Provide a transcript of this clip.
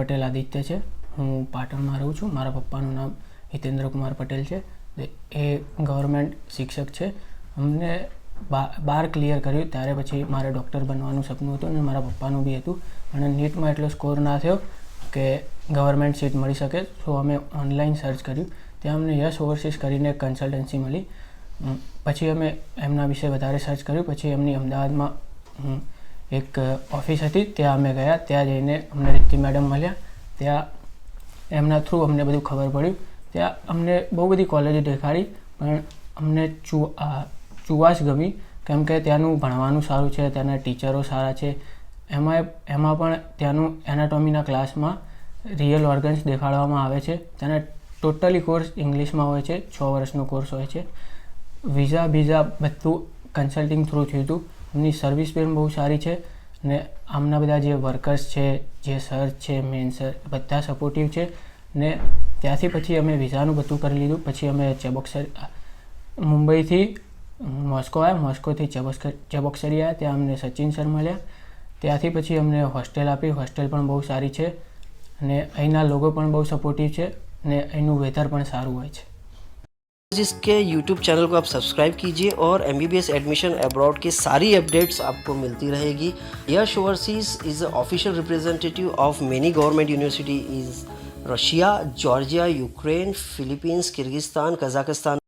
પટેલ આદિત્ય છે. હું પાટણમાં રહું છું. મારા પપ્પાનું નામ હિતેન્દ્ર કુમાર પટેલ છે. એ ગવર્મેન્ટ શિક્ષક છે. અમને 12 ક્લિયર કર્યું ત્યારે પછી મારે ડૉક્ટર બનવાનું સપનું હતું અને મારા પપ્પાનું બી હતું, પણ નીટમાં એટલો સ્કોર ના થયો કે ગવર્મેન્ટ સીટ મળી શકે. સો અમે ઓનલાઈન સર્ચ કર્યું. ત્યાં અમને યશ ઓવરસીઝ કરીને એક કન્સલ્ટન્સી મળી. પછી અમે એમના વિશે વધારે સર્ચ કર્યું. પછી એમની અમદાવાદમાં એક ઓફિસ હતી, ત્યાં અમે ગયા. ત્યાં જઈને અમને રિદ્ધિ મેડમ મળ્યા. ત્યાં એમના થ્રુ અમને બધું ખબર પડ્યું. ત્યાં અમને બહુ બધી કોલેજો દેખાડી, પણ અમને ચુવાશ ગમી, કેમ કે ત્યાંનું ભણવાનું સારું છે, ત્યાંના ટીચરો સારા છે. એમાં પણ ત્યાંનું એનાટોમીના ક્લાસમાં રિયલ ઓર્ગન્સ દેખાડવામાં આવે છે. ત્યાંના ટોટલી કોર્સ ઇંગ્લિશમાં હોય છે. 6 વર્ષનો કોર્સ હોય છે. વિઝા બધું કન્સલ્ટિંગ થ્રુ થયું હતું. એમની સર્વિસ પણ બહુ સારી છે ને આમના બધા જે વર્કર્સ છે, જે સર છે, મેન સર, બધા સપોર્ટિવ છે. ને ત્યાંથી પછી અમે વિઝાનું બધું કરી લીધું. પછી અમે મુંબઈથી મોસ્કો આવ્યા, મોસ્કોથી ચેબોક્સરી આવ્યા. ત્યાં અમને સચિન સર મળ્યા. ત્યાંથી પછી અમને હોસ્ટેલ આપી. હોસ્ટેલ પણ બહુ સારી છે અને અહીંના લોકો પણ બહુ સપોર્ટિવ છે ને અહીંનું વેધર પણ સારું હોય છે. जिसके YouTube चैनल को आप सब्सक्राइब कीजिए और MBBS एडमिशन अब्रॉड की सारी अपडेट्स आपको मिलती रहेगी. Yash overseas is a official representative of many government university is Russia, Georgia, Ukraine, Philippines, Kyrgyzstan, Kazakhstan.